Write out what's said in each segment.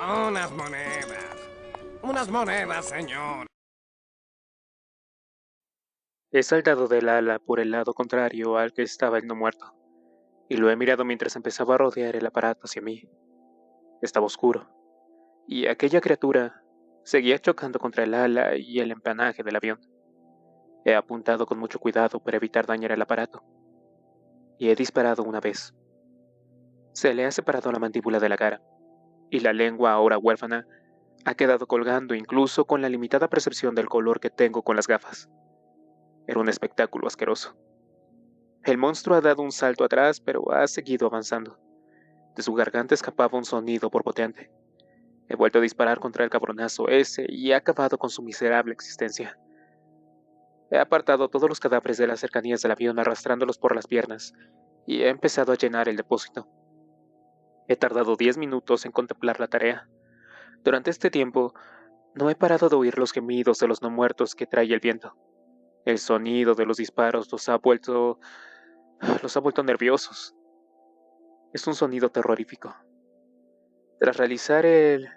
Unas monedas. Unas monedas, señor. He saltado del ala por el lado contrario al que estaba el no muerto, y lo he mirado mientras empezaba a rodear el aparato hacia mí. Estaba oscuro, y aquella criatura seguía chocando contra el ala y el empanaje del avión. He apuntado con mucho cuidado para evitar dañar el aparato, y he disparado una vez. Se le ha separado la mandíbula de la cara, y la lengua, ahora huérfana, ha quedado colgando incluso con la limitada percepción del color que tengo con las gafas. Era un espectáculo asqueroso. El monstruo ha dado un salto atrás, pero ha seguido avanzando. De su garganta escapaba un sonido borbotante. He vuelto a disparar contra el cabronazo ese y he acabado con su miserable existencia. He apartado todos los cadáveres de las cercanías del avión arrastrándolos por las piernas y he empezado a llenar el depósito. He tardado 10 minutos en contemplar la tarea. Durante este tiempo, no he parado de oír los gemidos de los no muertos que trae el viento. El sonido de los disparos los ha vuelto nerviosos. Es un sonido terrorífico. Tras realizar el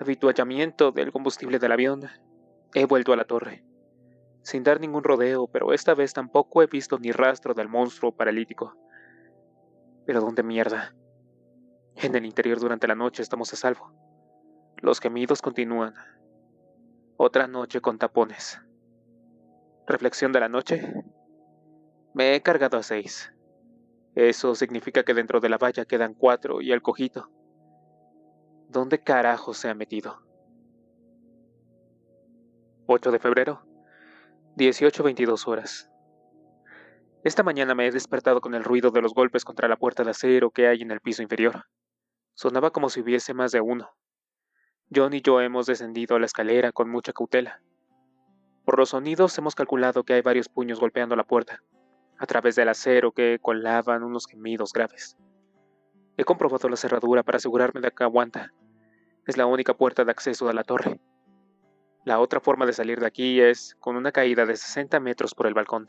habituallamiento del combustible del avión, he vuelto a la torre, sin dar ningún rodeo, pero esta vez tampoco he visto ni rastro del monstruo paralítico. ¿Pero dónde mierda? En el interior durante la noche estamos a salvo. Los gemidos continúan. Otra noche con tapones. Reflexión de la noche. Me he cargado a 6. Eso significa que dentro de la valla quedan 4 y el cojito. ¿Dónde carajo se ha metido? 8 de febrero, 18:22 horas. Esta mañana me he despertado con el ruido de los golpes contra la puerta de acero que hay en el piso inferior. Sonaba como si hubiese más de uno. John y yo hemos descendido a la escalera con mucha cautela. Por los sonidos hemos calculado que hay varios puños golpeando la puerta, a través del acero que colaban unos gemidos graves. He comprobado la cerradura para asegurarme de que aguanta. Es la única puerta de acceso a la torre. La otra forma de salir de aquí es con una caída de 60 metros por el balcón.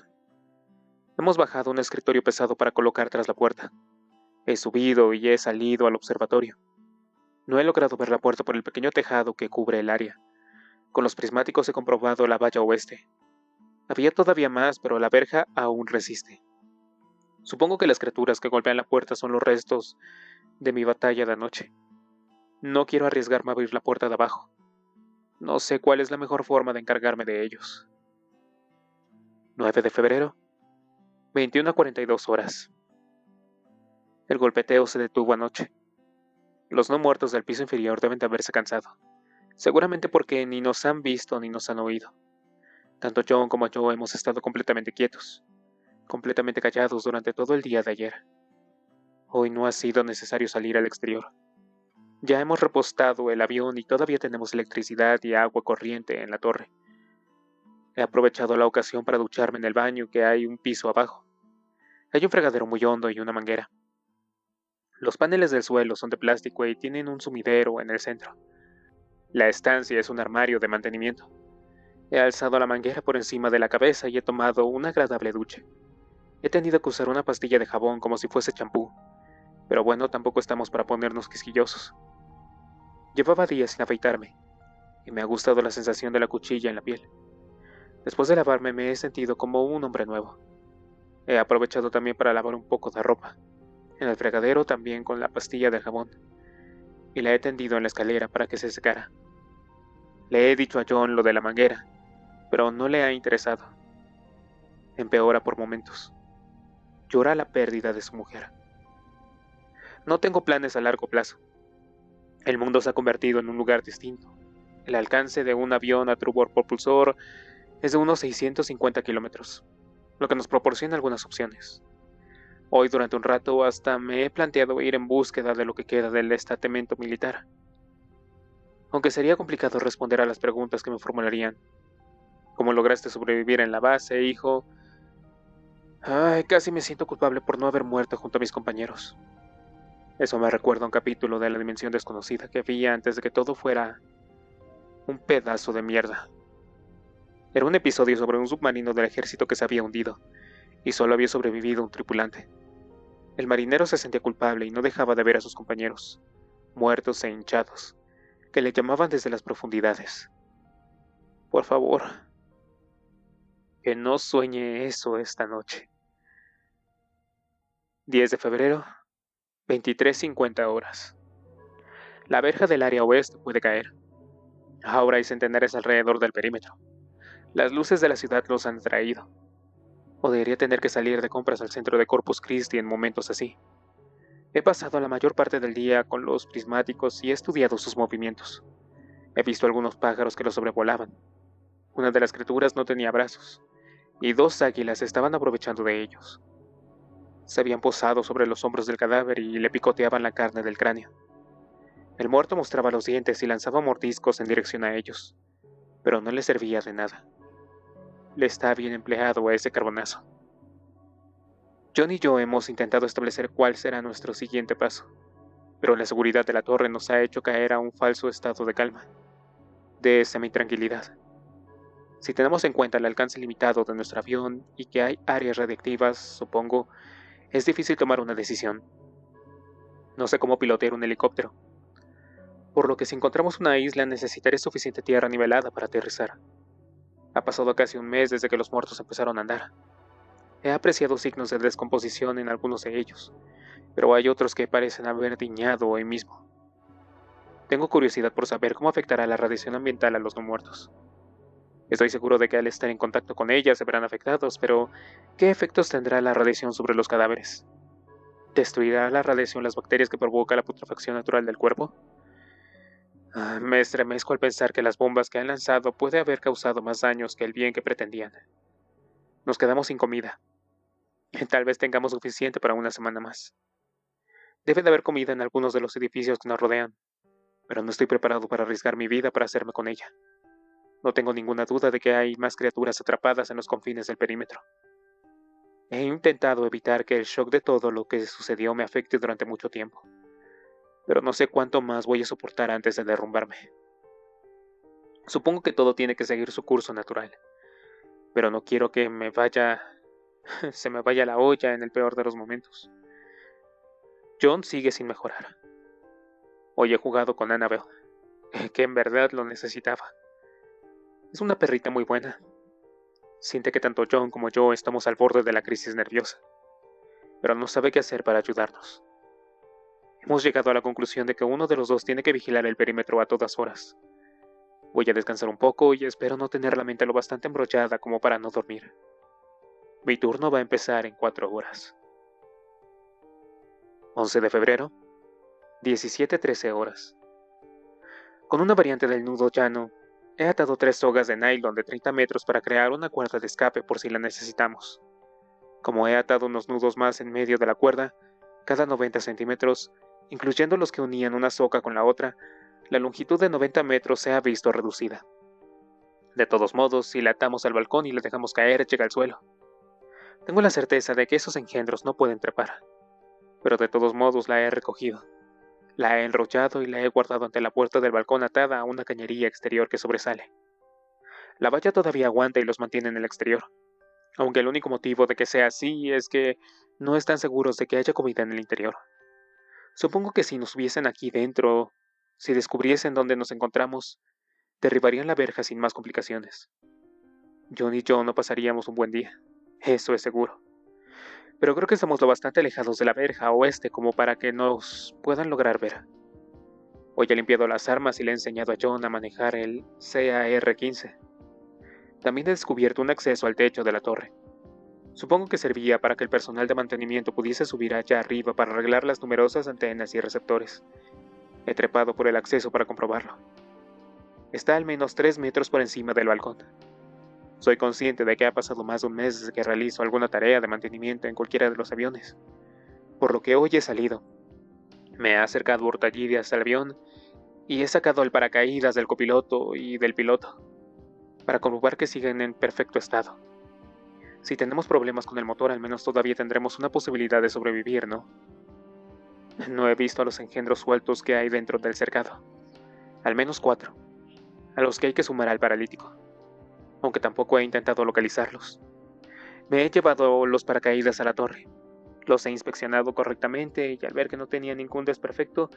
Hemos bajado un escritorio pesado para colocar tras la puerta. He subido y he salido al observatorio. No he logrado ver la puerta por el pequeño tejado que cubre el área. Con los prismáticos he comprobado la valla oeste. Había todavía más, pero la verja aún resiste. Supongo que las criaturas que golpean la puerta son los restos de mi batalla de anoche. No quiero arriesgarme a abrir la puerta de abajo. No sé cuál es la mejor forma de encargarme de ellos. 9 de febrero, 21:42 horas. El golpeteo se detuvo anoche. Los no muertos del piso inferior deben de haberse cansado. Seguramente porque ni nos han visto ni nos han oído. Tanto John como yo hemos estado completamente quietos, completamente callados durante todo el día de ayer. Hoy no ha sido necesario salir al exterior. Ya hemos repostado el avión y todavía tenemos electricidad y agua corriente en la torre. He aprovechado la ocasión para ducharme en el baño que hay un piso abajo. Hay un fregadero muy hondo y una manguera. Los paneles del suelo son de plástico y tienen un sumidero en el centro. La estancia es un armario de mantenimiento. He alzado la manguera por encima de la cabeza y he tomado una agradable ducha. He tenido que usar una pastilla de jabón como si fuese champú, pero bueno, tampoco estamos para ponernos quisquillosos. Llevaba días sin afeitarme, y me ha gustado la sensación de la cuchilla en la piel. Después de lavarme me he sentido como un hombre nuevo. He aprovechado también para lavar un poco de ropa, en el fregadero también con la pastilla de jabón, y la he tendido en la escalera para que se secara. Le he dicho a John lo de la manguera, pero no le ha interesado. Empeora por momentos. Llora la pérdida de su mujer. No tengo planes a largo plazo. El mundo se ha convertido en un lugar distinto. El alcance de un avión a turbor propulsor es de unos 650 kilómetros, lo que nos proporciona algunas opciones. Hoy durante un rato hasta me he planteado ir en búsqueda de lo que queda del destacamento militar. Aunque sería complicado responder a las preguntas que me formularían. ¿Cómo lograste sobrevivir en la base, hijo? Ay, casi me siento culpable por no haber muerto junto a mis compañeros. Eso me recuerda a un capítulo de La Dimensión Desconocida que vi antes de que todo fuera un pedazo de mierda. Era un episodio sobre un submarino del ejército que se había hundido, y solo había sobrevivido un tripulante. El marinero se sentía culpable y no dejaba de ver a sus compañeros. muertos e hinchados, que le llamaban desde las profundidades. Por favor, que no sueñe eso esta noche. 10 de febrero, 23:50 horas. La verja del área oeste puede caer. Ahora hay centenares alrededor del perímetro. Las luces de la ciudad los han traído. Podría tener que salir de compras al centro de Corpus Christi en momentos así. He pasado la mayor parte del día con los prismáticos y he estudiado sus movimientos. He visto algunos pájaros que los sobrevolaban. Una de las criaturas no tenía brazos, y 2 águilas estaban aprovechando de ellos. Se habían posado sobre los hombros del cadáver y le picoteaban la carne del cráneo. El muerto mostraba los dientes y lanzaba mordiscos en dirección a ellos, pero no le servía de nada. Le está bien empleado a ese carbonazo. John y yo hemos intentado establecer cuál será nuestro siguiente paso, pero la seguridad de la torre nos ha hecho caer a un falso estado de calma, de semitranquilidad. Si tenemos en cuenta el alcance limitado de nuestro avión y que hay áreas radiactivas, supongo, es difícil tomar una decisión. No sé cómo pilotear un helicóptero, por lo que si encontramos una isla necesitaré suficiente tierra nivelada para aterrizar. Ha pasado casi un mes desde que los muertos empezaron a andar. He apreciado signos de descomposición en algunos de ellos, pero hay otros que parecen haber diñado hoy mismo. Tengo curiosidad por saber cómo afectará la radiación ambiental a los no muertos. Estoy seguro de que al estar en contacto con ellas se verán afectados, pero ¿qué efectos tendrá la radiación sobre los cadáveres? ¿Destruirá la radiación las bacterias que provoca la putrefacción natural del cuerpo? Me estremezco al pensar que las bombas que han lanzado puede haber causado más daños que el bien que pretendían. Nos quedamos sin comida. Tal vez tengamos suficiente para una semana más. Debe de haber comida en algunos de los edificios que nos rodean, pero no estoy preparado para arriesgar mi vida para hacerme con ella. No tengo ninguna duda de que hay más criaturas atrapadas en los confines del perímetro. He intentado evitar que el shock de todo lo que sucedió me afecte durante mucho tiempo, pero no sé cuánto más voy a soportar antes de derrumbarme. Supongo que todo tiene que seguir su curso natural, pero no quiero que se me vaya la olla en el peor de los momentos. John sigue sin mejorar. Hoy he jugado con Annabelle, que en verdad lo necesitaba. Es una perrita muy buena. Siente que tanto John como yo estamos al borde de la crisis nerviosa, pero no sabe qué hacer para ayudarnos. Hemos llegado a la conclusión de que uno de los dos tiene que vigilar el perímetro a todas horas. Voy a descansar un poco y espero no tener la mente lo bastante embrollada como para no dormir. Mi turno va a empezar en 4 horas. 11 de febrero, 17:13 horas. Con una variante del nudo llano, he atado 3 sogas de nylon de 30 metros para crear una cuerda de escape por si la necesitamos. Como he atado unos nudos más en medio de la cuerda, cada 90 centímetros, incluyendo los que unían una soga con la otra, la longitud de 90 metros se ha visto reducida. De todos modos, si la atamos al balcón y la dejamos caer, llega al suelo. Tengo la certeza de que esos engendros no pueden trepar, pero de todos modos la he recogido. La he enrollado y la he guardado ante la puerta del balcón atada a una cañería exterior que sobresale. La valla todavía aguanta y los mantiene en el exterior, aunque el único motivo de que sea así es que no están seguros de que haya comida en el interior. Supongo que si nos hubiesen aquí dentro, si descubriesen dónde nos encontramos, derribarían la verja sin más complicaciones. John y yo no pasaríamos un buen día, eso es seguro. Pero creo que estamos lo bastante alejados de la verja oeste como para que nos puedan lograr ver. Hoy he limpiado las armas y le he enseñado a John a manejar el CAR-15. También he descubierto un acceso al techo de la torre. Supongo que servía para que el personal de mantenimiento pudiese subir allá arriba para arreglar las numerosas antenas y receptores. He trepado por el acceso para comprobarlo. Está al menos 3 metros por encima del balcón. Soy consciente de que ha pasado más de un mes desde que realizo alguna tarea de mantenimiento en cualquiera de los aviones, por lo que hoy he salido. Me he acercado hurtallide hasta el avión y he sacado el paracaídas del copiloto y del piloto, para comprobar que siguen en perfecto estado. Si tenemos problemas con el motor, al menos todavía tendremos una posibilidad de sobrevivir, ¿no? No he visto a los engendros sueltos que hay dentro del cercado. Al menos 4, a los que hay que sumar al paralítico, aunque tampoco he intentado localizarlos. Me he llevado los paracaídas a la torre. Los he inspeccionado correctamente y al ver que no tenía ningún desperfecto,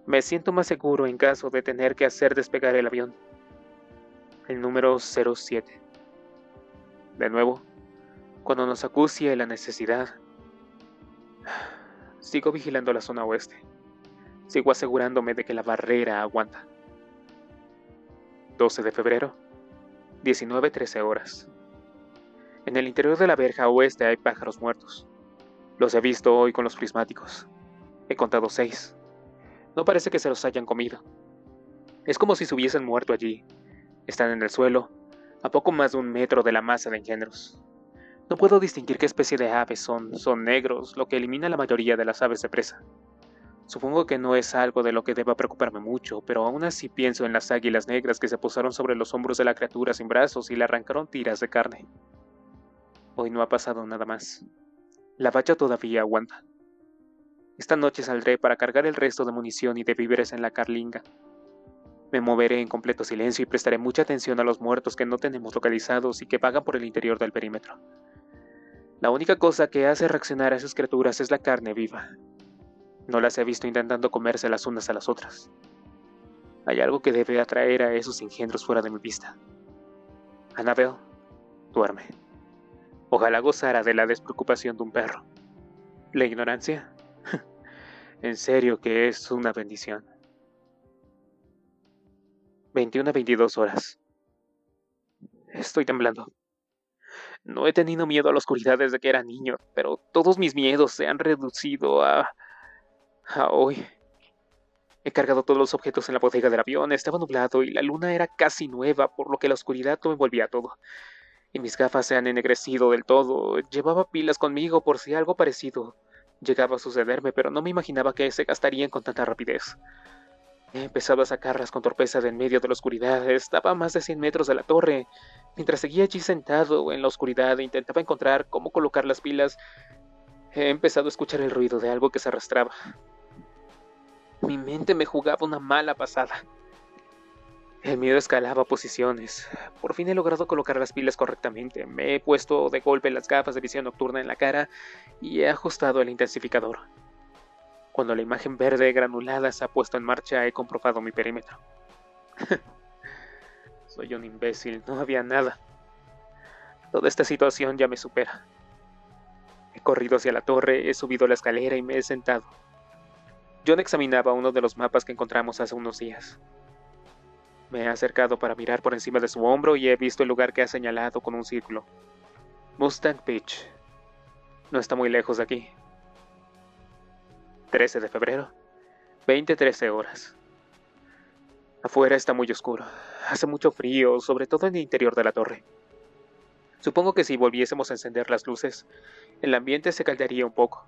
me siento más seguro en caso de tener que hacer despegar el avión. El número 07. De nuevo, cuando nos acucie la necesidad. Sigo vigilando la zona oeste. Sigo asegurándome de que la barrera aguanta. 12 de febrero, 19:13 horas. En el interior de la verja oeste hay pájaros muertos. Los he visto hoy con los prismáticos. He contado 6. No parece que se los hayan comido. Es como si se hubiesen muerto allí. Están en el suelo, a poco más de 1 metro de la masa de engendros. No puedo distinguir qué especie de aves son. Son negros, lo que elimina la mayoría de las aves de presa. Supongo que no es algo de lo que deba preocuparme mucho, pero aún así pienso en las águilas negras que se posaron sobre los hombros de la criatura sin brazos y le arrancaron tiras de carne. Hoy no ha pasado nada más. La valla todavía aguanta. Esta noche saldré para cargar el resto de munición y de víveres en la carlinga. Me moveré en completo silencio y prestaré mucha atención a los muertos que no tenemos localizados y que vagan por el interior del perímetro. La única cosa que hace reaccionar a esas criaturas es la carne viva. No las he visto intentando comerse las unas a las otras. Hay algo que debe atraer a esos engendros fuera de mi vista. Annabelle, duerme. Ojalá gozara de la despreocupación de un perro. ¿La ignorancia? En serio que es una bendición. 21:22 horas. Estoy temblando. No he tenido miedo a la oscuridad desde que era niño, pero todos mis miedos se han reducido a hoy. He cargado todos los objetos en la bodega del avión, estaba nublado y la luna era casi nueva, por lo que la oscuridad me envolvía todo. Y mis gafas se han ennegrecido del todo. Llevaba pilas conmigo por si algo parecido llegaba a sucederme, pero no me imaginaba que se gastarían con tanta rapidez. He empezado a sacarlas con torpeza de en medio de la oscuridad. Estaba a más de 100 metros de la torre. Mientras seguía allí sentado en la oscuridad e intentaba encontrar cómo colocar las pilas, he empezado a escuchar el ruido de algo que se arrastraba. Mi mente me jugaba una mala pasada. El miedo escalaba posiciones. Por fin he logrado colocar las pilas correctamente. Me he puesto de golpe las gafas de visión nocturna en la cara y he ajustado el intensificador. Cuando la imagen verde granulada se ha puesto en marcha, he comprobado mi perímetro. Soy un imbécil, no había nada. Toda esta situación ya me supera. He corrido hacia la torre, he subido la escalera y me he sentado. John examinaba uno de los mapas que encontramos hace unos días. Me he acercado para mirar por encima de su hombro y he visto el lugar que ha señalado con un círculo. Mustang Beach. No está muy lejos de aquí. 13 de febrero, 20:13 horas. Afuera está muy oscuro. Hace mucho frío, sobre todo en el interior de la torre. Supongo que si volviésemos a encender las luces, el ambiente se caldearía un poco,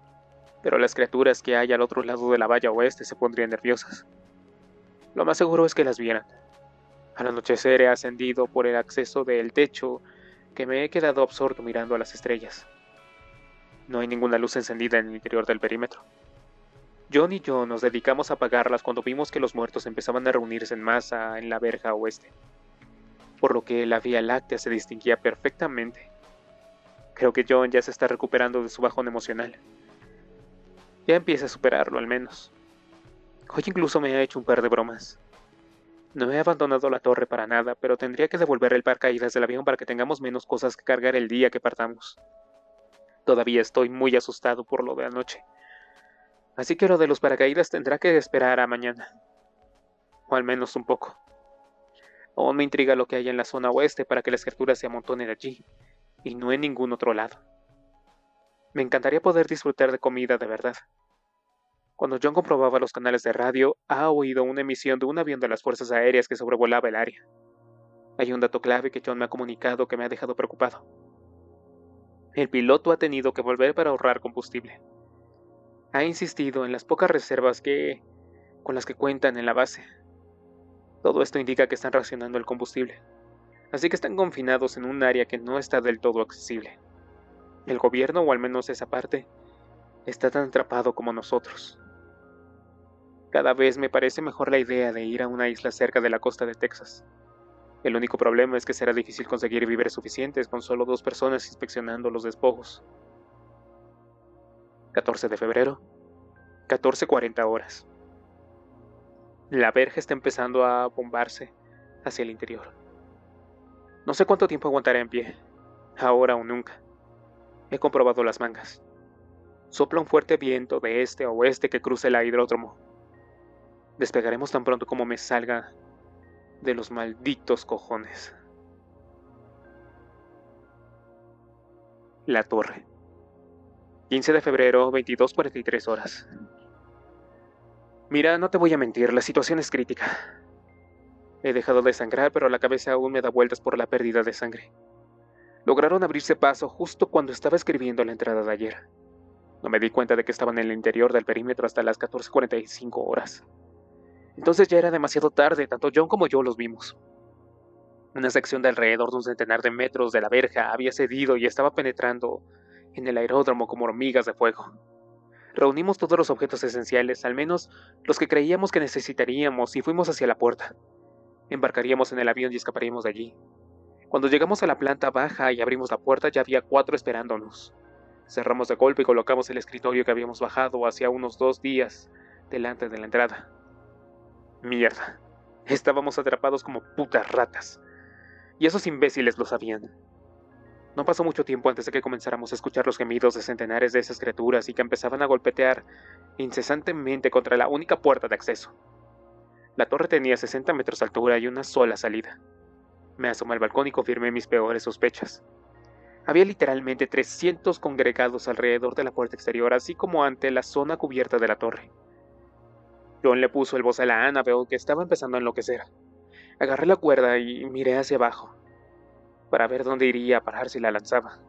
pero las criaturas que hay al otro lado de la valla oeste se pondrían nerviosas. Lo más seguro es que las vieran. Al anochecer he ascendido por el acceso del techo, que me he quedado absorto mirando a las estrellas. No hay ninguna luz encendida en el interior del perímetro. John y yo nos dedicamos a apagarlas cuando vimos que los muertos empezaban a reunirse en masa en la verja oeste, por lo que la Vía Láctea se distinguía perfectamente. Creo que John ya se está recuperando de su bajón emocional. Ya empieza a superarlo al menos. Hoy incluso me ha hecho un par de bromas. No he abandonado la torre para nada, pero tendría que devolver el paracaídas del avión para que tengamos menos cosas que cargar el día que partamos. Todavía estoy muy asustado por lo de anoche. Así que lo de los paracaídas tendrá que esperar a mañana. O al menos un poco. Aún me intriga lo que hay en la zona oeste para que las criaturas se amontonen allí, y no en ningún otro lado. Me encantaría poder disfrutar de comida de verdad. Cuando John comprobaba los canales de radio, ha oído una emisión de un avión de las fuerzas aéreas que sobrevolaba el área. Hay un dato clave que John me ha comunicado que me ha dejado preocupado. El piloto ha tenido que volver para ahorrar combustible. Ha insistido en las pocas reservas con las que cuentan en la base. Todo esto indica que están racionando el combustible, así que están confinados en un área que no está del todo accesible. El gobierno, o al menos esa parte, está tan atrapado como nosotros. Cada vez me parece mejor la idea de ir a una isla cerca de la costa de Texas. El único problema es que será difícil conseguir víveres suficientes con solo 2 personas inspeccionando los despojos. 14 de febrero, 14:40 horas. La verja está empezando a bombarse hacia el interior. No sé cuánto tiempo aguantaré en pie, ahora o nunca. He comprobado las mangas. Sopla un fuerte viento de este a oeste que cruza el aeródromo. Despegaremos tan pronto como me salga de los malditos cojones. La torre. 15 de febrero, 22:43 horas. Mira, no te voy a mentir, la situación es crítica. He dejado de sangrar, pero la cabeza aún me da vueltas por la pérdida de sangre. Lograron abrirse paso justo cuando estaba escribiendo la entrada de ayer. No me di cuenta de que estaban en el interior del perímetro hasta las 14:45 horas. Entonces ya era demasiado tarde, tanto John como yo los vimos. Una sección de alrededor de un centenar de metros de la verja había cedido y estaba penetrando en el aeródromo como hormigas de fuego. Reunimos todos los objetos esenciales, al menos los que creíamos que necesitaríamos, y fuimos hacia la puerta. Embarcaríamos en el avión y escaparíamos de allí. Cuando llegamos a la planta baja y abrimos la puerta, ya había 4 esperándonos. Cerramos de golpe y colocamos el escritorio que habíamos bajado hacía unos 2 días delante de la entrada. Mierda. Estábamos atrapados como putas ratas. Y esos imbéciles lo sabían. No pasó mucho tiempo antes de que comenzáramos a escuchar los gemidos de centenares de esas criaturas y que empezaban a golpetear incesantemente contra la única puerta de acceso. La torre tenía 60 metros de altura y una sola salida. Me asomé al balcón y confirmé mis peores sospechas. Había literalmente 300 congregados alrededor de la puerta exterior, así como ante la zona cubierta de la torre. John le puso el bozal a Annabelle, que estaba empezando a enloquecer. Agarré la cuerda y miré hacia abajo, para ver dónde iría a parar si la lanzaba.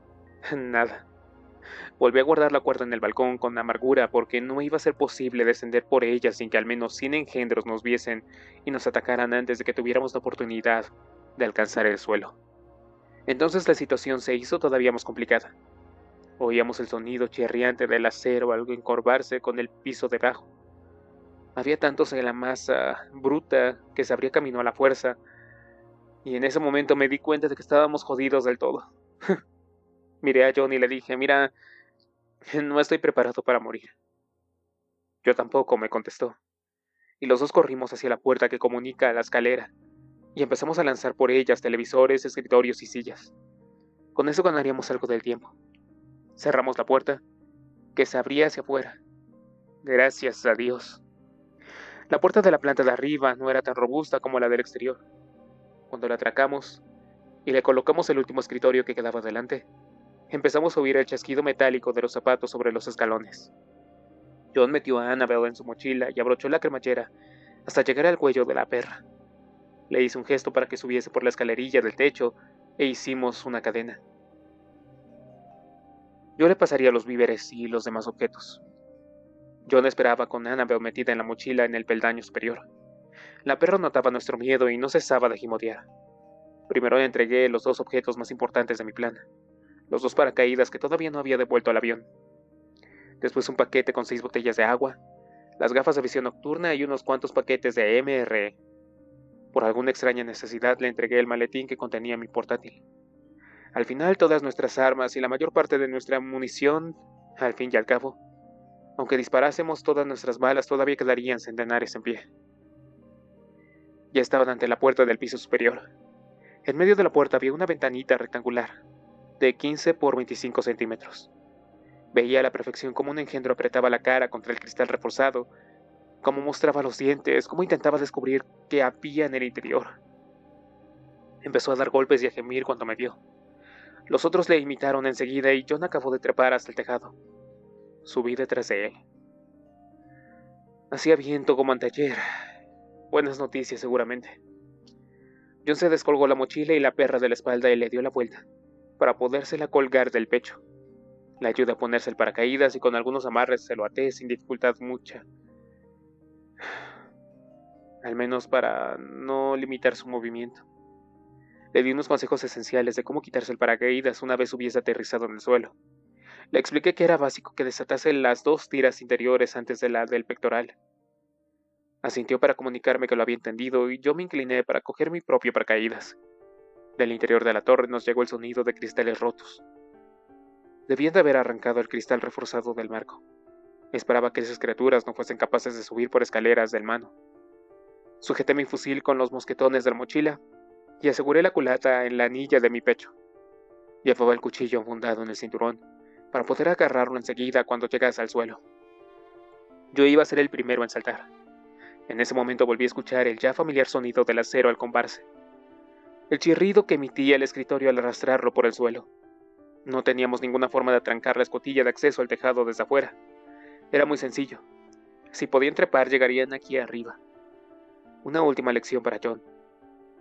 Nada. Volví a guardar la cuerda en el balcón con amargura porque no iba a ser posible descender por ella sin que al menos 100 engendros nos viesen y nos atacaran antes de que tuviéramos la oportunidad de alcanzar el suelo. Entonces la situación se hizo todavía más complicada. Oíamos el sonido chirriante del acero al encorvarse con el piso debajo. Había tantos en la masa bruta que se abría camino a la fuerza, y en ese momento me di cuenta de que estábamos jodidos del todo. Miré a John y le dije, mira, no estoy preparado para morir. Yo tampoco, me contestó, y los dos corrimos hacia la puerta que comunica a la escalera, y empezamos a lanzar por ellas televisores, escritorios y sillas. Con eso ganaríamos algo del tiempo. Cerramos la puerta, que se abría hacia afuera. Gracias a Dios. La puerta de la planta de arriba no era tan robusta como la del exterior. Cuando la atracamos y le colocamos el último escritorio que quedaba delante, empezamos a oír el chasquido metálico de los zapatos sobre los escalones. John metió a Annabelle en su mochila y abrochó la cremallera hasta llegar al cuello de la perra. Le hice un gesto para que subiese por la escalerilla del techo e hicimos una cadena. Yo le pasaría los víveres y los demás objetos. John esperaba con Annabelle metida en la mochila en el peldaño superior. La perra notaba nuestro miedo y no cesaba de gimotear. Primero le entregué los 2 objetos más importantes de mi plan, los 2 paracaídas que todavía no había devuelto al avión. Después un paquete con 6 botellas de agua, las gafas de visión nocturna y unos cuantos paquetes de MRE. Por alguna extraña necesidad le entregué el maletín que contenía mi portátil. Al final todas nuestras armas y la mayor parte de nuestra munición, al fin y al cabo, aunque disparásemos todas nuestras balas, todavía quedarían centenares en pie. Ya estaban ante la puerta del piso superior. En medio de la puerta había una ventanita rectangular, de 15 por 25 centímetros. Veía a la perfección cómo un engendro apretaba la cara contra el cristal reforzado, cómo mostraba los dientes, cómo intentaba descubrir qué había en el interior. Empezó a dar golpes y a gemir cuando me vio. Los otros le imitaron enseguida y John acabó de trepar hasta el tejado. Subí detrás de él. Hacía viento como anteayer. Buenas noticias, seguramente. John se descolgó la mochila y la perra de la espalda y le dio la vuelta, para podérsela colgar del pecho. Le ayudé a ponerse el paracaídas y con algunos amarres se lo até sin dificultad mucha. Al menos para no limitar su movimiento. Le di unos consejos esenciales de cómo quitarse el paracaídas una vez hubiese aterrizado en el suelo. Le expliqué que era básico que desatase las 2 tiras interiores antes de la del pectoral. Asintió para comunicarme que lo había entendido y yo me incliné para coger mi propio paracaídas. Del interior de la torre nos llegó el sonido de cristales rotos. Debían de haber arrancado el cristal reforzado del marco. Esperaba que esas criaturas no fuesen capaces de subir por escaleras del mano. Sujeté mi fusil con los mosquetones de la mochila y aseguré la culata en la anilla de mi pecho. Llevaba el cuchillo enfundado en el cinturón para poder agarrarlo enseguida cuando llegase al suelo. Yo iba a ser el primero en saltar. En ese momento volví a escuchar el ya familiar sonido del acero al combarse, el chirrido que emitía el escritorio al arrastrarlo por el suelo. No teníamos ninguna forma de atrancar la escotilla de acceso al tejado desde afuera. Era muy sencillo. Si podían trepar, llegarían aquí arriba. Una última lección para John.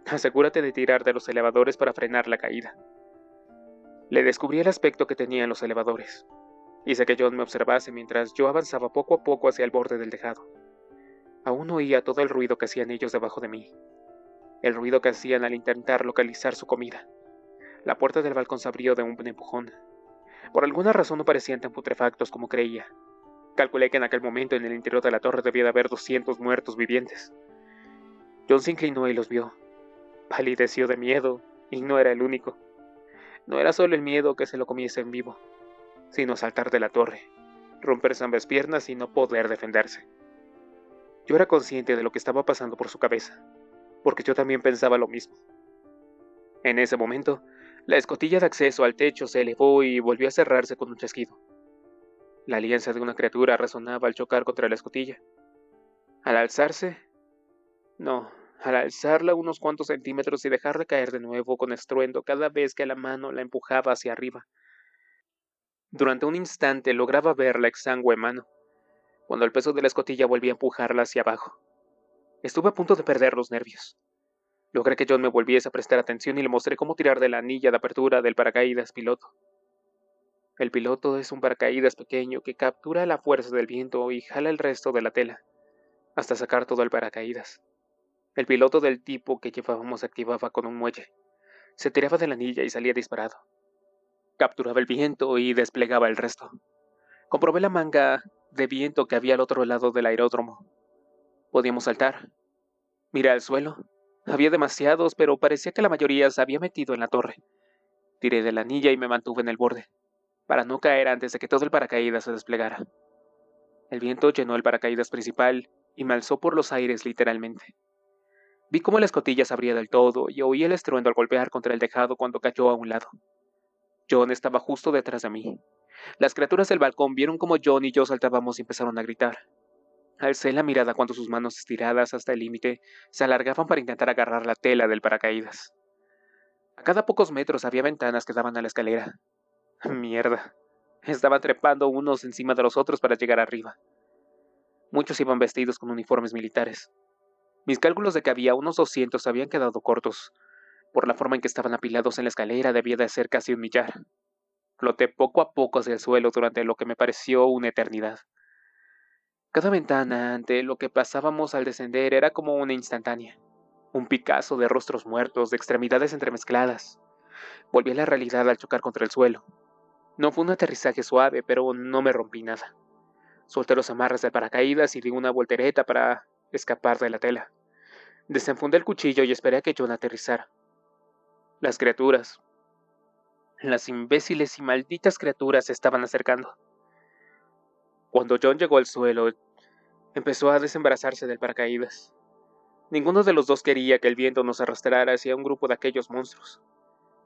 Asegúrate de tirar de los elevadores para frenar la caída. Le descubrí el aspecto que tenían los elevadores. Hice que John me observase mientras yo avanzaba poco a poco hacia el borde del tejado. Aún oía todo el ruido que hacían ellos debajo de mí. El ruido que hacían al intentar localizar su comida. La puerta del balcón se abrió de un empujón. Por alguna razón no parecían tan putrefactos como creía. Calculé que en aquel momento en el interior de la torre debía de haber 200 muertos vivientes. John se inclinó y los vio. Palideció de miedo, y no era el único. No era solo el miedo que se lo comiese en vivo, sino saltar de la torre, romperse ambas piernas y no poder defenderse. Yo era consciente de lo que estaba pasando por su cabeza, porque yo también pensaba lo mismo. En ese momento, la escotilla de acceso al techo se elevó y volvió a cerrarse con un chasquido. La alianza de una criatura resonaba al chocar contra la escotilla. Al alzarse, al alzarla unos cuantos centímetros y dejarla caer de nuevo con estruendo cada vez que la mano la empujaba hacia arriba. Durante un instante lograba ver la exangüe mano, cuando el peso de la escotilla volvía a empujarla hacia abajo. Estuve a punto de perder los nervios. Logré que John me volviese a prestar atención y le mostré cómo tirar de la anilla de apertura del paracaídas piloto. El piloto es un paracaídas pequeño que captura la fuerza del viento y jala el resto de la tela, hasta sacar todo el paracaídas. El piloto del tipo que llevábamos se activaba con un muelle. Se tiraba de la anilla y salía disparado. Capturaba el viento y desplegaba el resto. Comprobé la manga de viento que había al otro lado del aeródromo. Podíamos saltar. Miré al suelo. Había demasiados, pero parecía que la mayoría se había metido en la torre. Tiré de la anilla y me mantuve en el borde, para no caer antes de que todo el paracaídas se desplegara. El viento llenó el paracaídas principal y me alzó por los aires literalmente. Vi cómo la escotilla se abría del todo y oí el estruendo al golpear contra el tejado cuando cayó a un lado. John estaba justo detrás de mí. Las criaturas del balcón vieron cómo John y yo saltábamos y empezaron a gritar. Alcé la mirada cuando sus manos estiradas hasta el límite se alargaban para intentar agarrar la tela del paracaídas. A cada pocos metros había ventanas que daban a la escalera. Mierda. Estaban trepando unos encima de los otros para llegar arriba. Muchos iban vestidos con uniformes militares. Mis cálculos de que había unos 200 habían quedado cortos. Por la forma en que estaban apilados en la escalera debía de ser casi un millar. Floté poco a poco hacia el suelo durante lo que me pareció una eternidad. Cada ventana ante lo que pasábamos al descender era como una instantánea. Un Picasso de rostros muertos, de extremidades entremezcladas. Volví a la realidad al chocar contra el suelo. No fue un aterrizaje suave, pero no me rompí nada. Solté los amarres del paracaídas y di una voltereta para escapar de la tela. Desenfundé el cuchillo y esperé a que John aterrizara. Las imbéciles y malditas criaturas se estaban acercando. Cuando John llegó al suelo, empezó a desembarazarse del paracaídas. Ninguno de los dos quería que el viento nos arrastrara hacia un grupo de aquellos monstruos.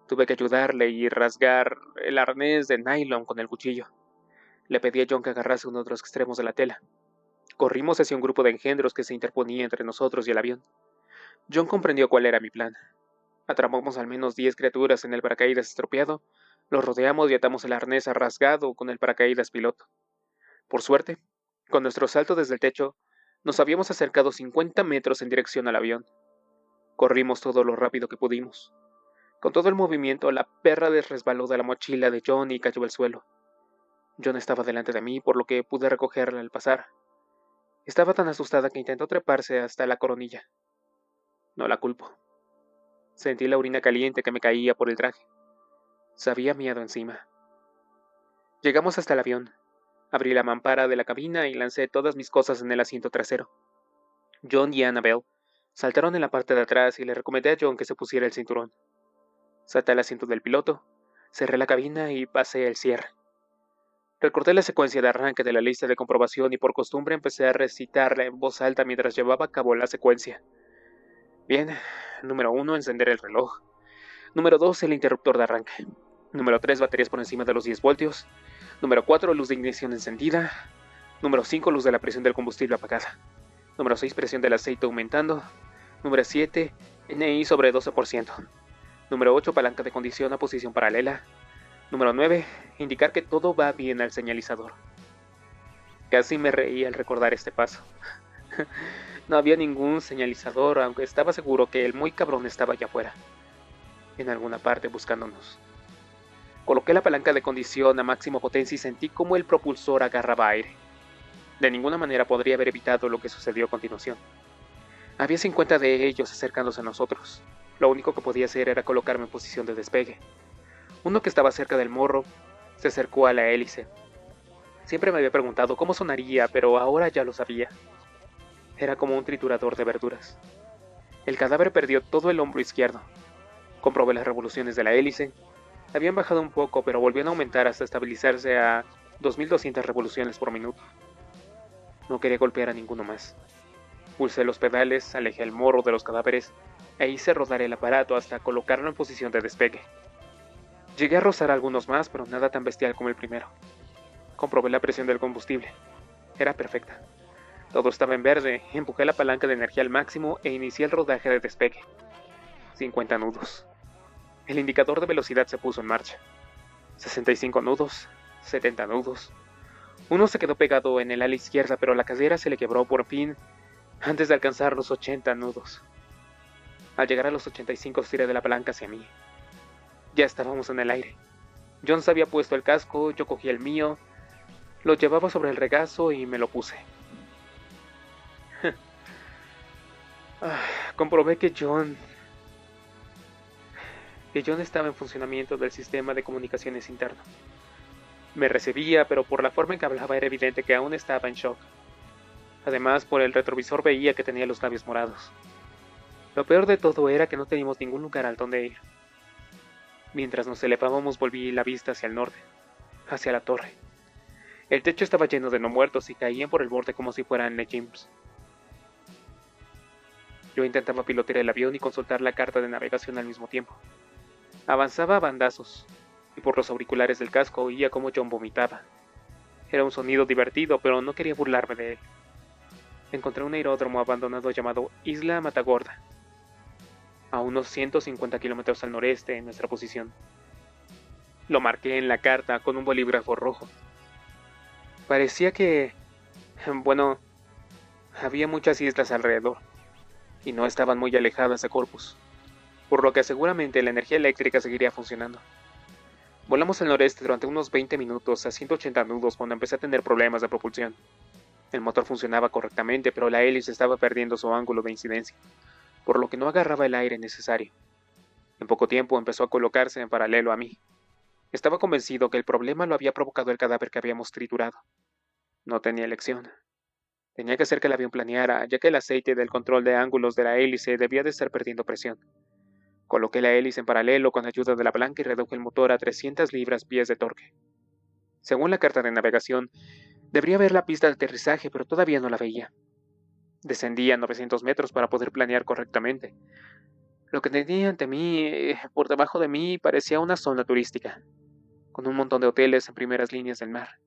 Tuve que ayudarle y rasgar el arnés de nylon con el cuchillo. Le pedí a John que agarrase uno de los extremos de la tela. Corrimos hacia un grupo de engendros que se interponía entre nosotros y el avión. John comprendió cuál era mi plan. Atrapamos al menos 10 criaturas en el paracaídas estropeado, los rodeamos y atamos el arnés rasgado con el paracaídas piloto. Por suerte, con nuestro salto desde el techo, nos habíamos acercado 50 metros en dirección al avión. Corrimos todo lo rápido que pudimos. Con todo el movimiento, la perra resbaló de la mochila de John y cayó al suelo. John estaba delante de mí, por lo que pude recogerla al pasar. Estaba tan asustada que intentó treparse hasta la coronilla. No la culpo. Sentí la orina caliente que me caía por el traje. Sabía miedo encima. Llegamos hasta el avión. Abrí la mampara de la cabina y lancé todas mis cosas en el asiento trasero. John y Annabelle saltaron en la parte de atrás y le recomendé a John que se pusiera el cinturón. Salté al asiento del piloto, cerré la cabina y pasé el cierre. Recordé la secuencia de arranque de la lista de comprobación y por costumbre empecé a recitarla en voz alta mientras llevaba a cabo la secuencia. Bien, número 1, encender el reloj. Número 2, el interruptor de arranque. Número 3, baterías por encima de los 10 voltios. Número 4, luz de ignición encendida. Número 5, luz de la presión del combustible apagada. Número 6, presión del aceite aumentando. Número 7, NI sobre 12%. Número 8, palanca de condición a posición paralela. Número 9, indicar que todo va bien al señalizador. Casi me reí al recordar este paso. No había ningún señalizador, aunque estaba seguro que el muy cabrón estaba allá afuera, en alguna parte buscándonos. Coloqué la palanca de condición a máxima potencia y sentí como el propulsor agarraba aire. De ninguna manera podría haber evitado lo que sucedió a continuación. Había 50 de ellos acercándose a nosotros. Lo único que podía hacer era colocarme en posición de despegue. Uno que estaba cerca del morro se acercó a la hélice. Siempre me había preguntado cómo sonaría, pero ahora ya lo sabía. Era como un triturador de verduras. El cadáver perdió todo el hombro izquierdo. Comprobé las revoluciones de la hélice. Habían bajado un poco, pero volvían a aumentar hasta estabilizarse a 2200 revoluciones por minuto. No quería golpear a ninguno más. Pulsé los pedales, alejé el morro de los cadáveres e hice rodar el aparato hasta colocarlo en posición de despegue. Llegué a rozar algunos más, pero nada tan bestial como el primero. Comprobé la presión del combustible. Era perfecta. Todo estaba en verde, empujé la palanca de energía al máximo e inicié el rodaje de despegue. 50 nudos. El indicador de velocidad se puso en marcha. 65 nudos, 70 nudos. Uno se quedó pegado en el ala izquierda, pero la cadera se le quebró por fin antes de alcanzar los 80 nudos. Al llegar a los 85 tiré de la palanca hacia mí. Ya estábamos en el aire. John se había puesto el casco, yo cogí el mío, lo llevaba sobre el regazo y me lo puse. Comprobé que John estaba en funcionamiento del sistema de comunicaciones interno. Me recibía, pero por la forma en que hablaba era evidente que aún estaba en shock. Además, por el retrovisor veía que tenía los labios morados. Lo peor de todo era que no teníamos ningún lugar al donde ir. Mientras nos elevábamos volví la vista hacia el norte, hacia la torre. El techo estaba lleno de no muertos y caían por el borde como si fueran Nejims. Yo intentaba pilotear el avión y consultar la carta de navegación al mismo tiempo. Avanzaba a bandazos, y por los auriculares del casco oía cómo John vomitaba. Era un sonido divertido, pero no quería burlarme de él. Encontré un aeródromo abandonado llamado Isla Matagorda, a unos 150 kilómetros al noreste en nuestra posición. Lo marqué en la carta con un bolígrafo rojo. Parecía que, bueno, había muchas islas alrededor, y no estaban muy alejadas de Corpus, por lo que seguramente la energía eléctrica seguiría funcionando. Volamos al noreste durante unos 20 minutos a 180 nudos cuando empecé a tener problemas de propulsión. El motor funcionaba correctamente, pero la hélice estaba perdiendo su ángulo de incidencia, por lo que no agarraba el aire necesario. En poco tiempo empezó a colocarse en paralelo a mí. Estaba convencido que el problema lo había provocado el cadáver que habíamos triturado. No tenía elección. Tenía que hacer que el avión planeara, ya que el aceite del control de ángulos de la hélice debía de estar perdiendo presión. Coloqué la hélice en paralelo con ayuda de la palanca y reduje el motor a 300 libras-pies de torque. Según la carta de navegación, debería ver la pista de aterrizaje, pero todavía no la veía. Descendí a 900 metros para poder planear correctamente. Lo que tenía ante mí, por debajo de mí, parecía una zona turística, con un montón de hoteles en primeras líneas del mar.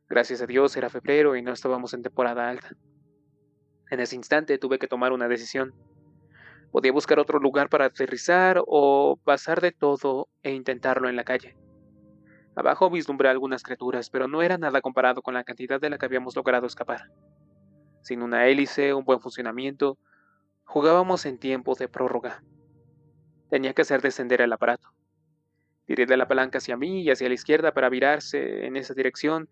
Gracias a Dios era febrero y no estábamos en temporada alta. En ese instante tuve que tomar una decisión. Podía buscar otro lugar para aterrizar o pasar de todo e intentarlo en la calle. Abajo vislumbré algunas criaturas, pero no era nada comparado con la cantidad de la que habíamos logrado escapar. Sin una hélice, un buen funcionamiento, jugábamos en tiempo de prórroga. Tenía que hacer descender el aparato. Tiré de la palanca hacia mí y hacia la izquierda para virarse en esa dirección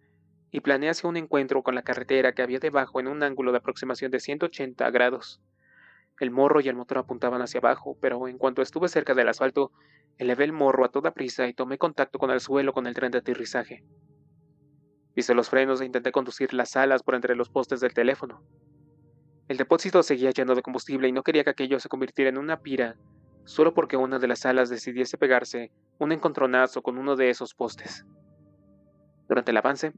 y planeé hacia un encuentro con la carretera que había debajo en un ángulo de aproximación de 180 grados. El morro y el motor apuntaban hacia abajo, pero en cuanto estuve cerca del asfalto, elevé el morro a toda prisa y tomé contacto con el suelo con el tren de aterrizaje. Pisé los frenos e intenté conducir las alas por entre los postes del teléfono. El depósito seguía lleno de combustible y no quería que aquello se convirtiera en una pira, solo porque una de las alas decidiese pegarse un encontronazo con uno de esos postes. Durante el avance,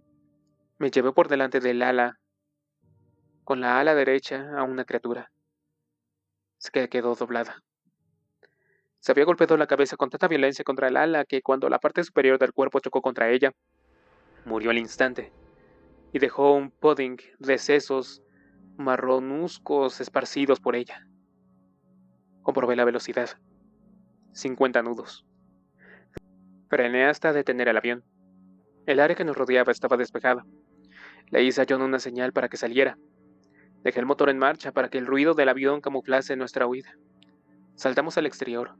me llevé por delante del ala, con la ala derecha, a una criatura. Se quedó doblada. Se había golpeado la cabeza con tanta violencia contra el ala que cuando la parte superior del cuerpo chocó contra ella, murió al instante y dejó un pudding de sesos marronuzcos esparcidos por ella. Comprobé la velocidad. 50 nudos. Frené hasta detener el avión. El área que nos rodeaba estaba despejada. Le hice a John una señal para que saliera. Dejé el motor en marcha para que el ruido del avión camuflase nuestra huida. Saltamos al exterior.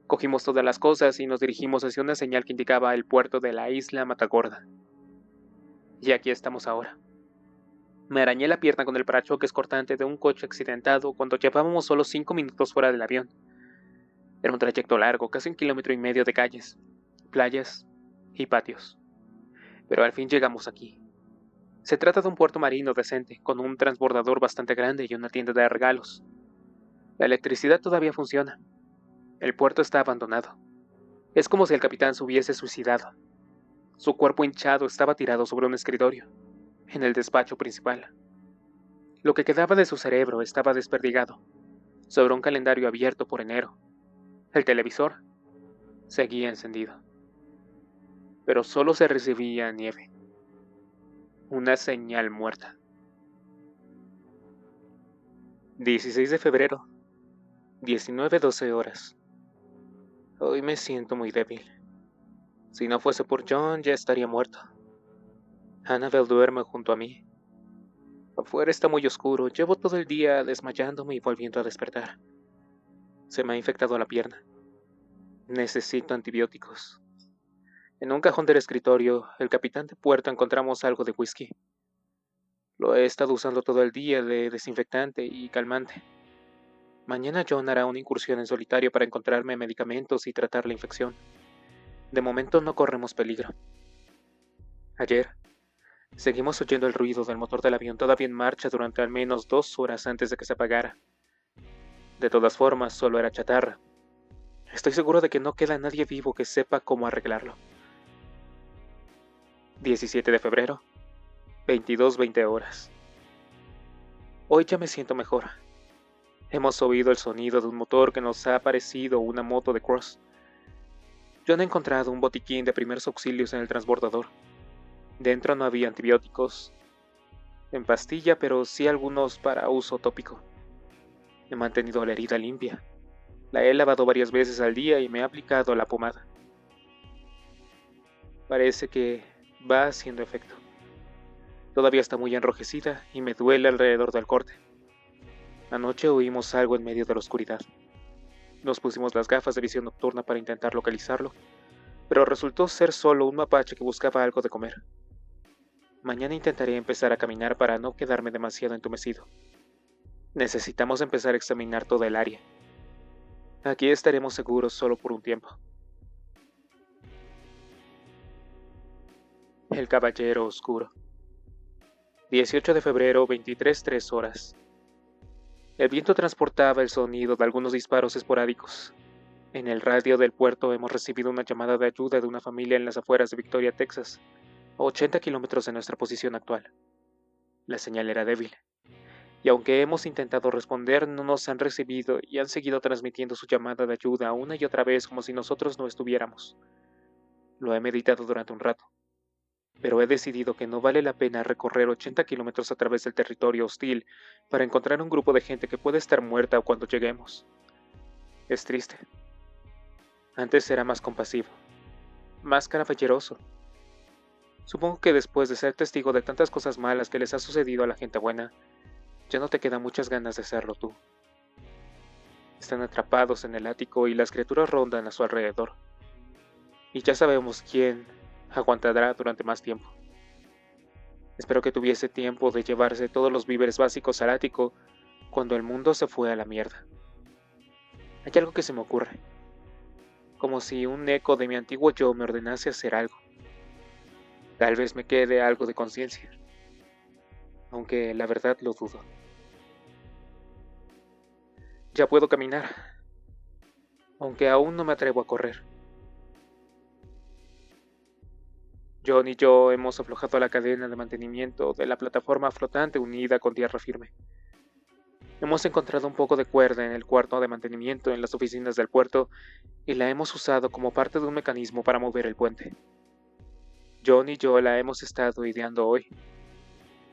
Cogimos todas las cosas y nos dirigimos hacia una señal que indicaba el puerto de la isla Matagorda. Y aquí estamos ahora. Me arañé la pierna con el parachoques cortante de un coche accidentado cuando llevábamos solo 5 minutos fuera del avión. Era un trayecto largo, casi 1,5 kilómetros de calles, playas y patios. Pero al fin llegamos aquí. Se trata de un puerto marino decente, con un transbordador bastante grande y una tienda de regalos. La electricidad todavía funciona. El puerto está abandonado. Es como si el capitán se hubiese suicidado. Su cuerpo hinchado estaba tirado sobre un escritorio, en el despacho principal. Lo que quedaba de su cerebro estaba desperdigado, sobre un calendario abierto por enero. El televisor seguía encendido, pero solo se recibía nieve. Una señal muerta. 16 de febrero, 19:12 horas. Hoy me siento muy débil. Si no fuese por John, ya estaría muerto. Annabel duerme junto a mí. Afuera está muy oscuro, llevo todo el día desmayándome y volviendo a despertar. Se me ha infectado la pierna. Necesito antibióticos. En un cajón del escritorio, el capitán de puerto encontramos algo de whisky. Lo he estado usando todo el día de desinfectante y calmante. Mañana John hará una incursión en solitario para encontrarme medicamentos y tratar la infección. De momento no corremos peligro. Ayer, seguimos oyendo el ruido del motor del avión todavía en marcha durante al menos 2 horas antes de que se apagara. De todas formas, solo era chatarra. Estoy seguro de que no queda nadie vivo que sepa cómo arreglarlo. 17 de febrero, 22:20 horas. Hoy ya me siento mejor. Hemos oído el sonido de un motor que nos ha parecido una moto de cross. Yo no he encontrado un botiquín de primeros auxilios en el transbordador. Dentro no había antibióticos en pastilla, pero sí algunos para uso tópico. He mantenido la herida limpia. La he lavado varias veces al día y me he aplicado la pomada. Parece que va haciendo efecto. Todavía está muy enrojecida y me duele alrededor del corte. Anoche oímos algo en medio de la oscuridad. Nos pusimos las gafas de visión nocturna para intentar localizarlo, pero resultó ser solo un mapache que buscaba algo de comer. Mañana intentaré empezar a caminar para no quedarme demasiado entumecido. Necesitamos empezar a examinar toda el área. Aquí estaremos seguros solo por un tiempo. El Caballero Oscuro. 18 de febrero, 23:03 horas. El viento transportaba el sonido de algunos disparos esporádicos. En el radio del puerto hemos recibido una llamada de ayuda de una familia en las afueras de Victoria, Texas, a 80 kilómetros de nuestra posición actual. La señal era débil, y aunque hemos intentado responder, no nos han recibido y han seguido transmitiendo su llamada de ayuda una y otra vez como si nosotros no estuviéramos. Lo he meditado durante un rato, pero he decidido que no vale la pena recorrer 80 kilómetros a través del territorio hostil para encontrar un grupo de gente que puede estar muerta cuando lleguemos. Es triste. Antes era más compasivo, más caballeroso. Supongo que después de ser testigo de tantas cosas malas que les ha sucedido a la gente buena, ya no te quedan muchas ganas de serlo tú. Están atrapados en el ático y las criaturas rondan a su alrededor. Y ya sabemos quién aguantará durante más tiempo. Espero que tuviese tiempo de llevarse todos los víveres básicos al ático cuando el mundo se fue a la mierda. Hay algo que se me ocurre, como si un eco de mi antiguo yo me ordenase hacer algo. Tal vez me quede algo de conciencia, aunque la verdad lo dudo. Ya puedo caminar, aunque aún no me atrevo a correr. John y yo hemos aflojado la cadena de mantenimiento de la plataforma flotante unida con tierra firme. Hemos encontrado un poco de cuerda en el cuarto de mantenimiento en las oficinas del puerto y la hemos usado como parte de un mecanismo para mover el puente. John y yo la hemos estado ideando hoy.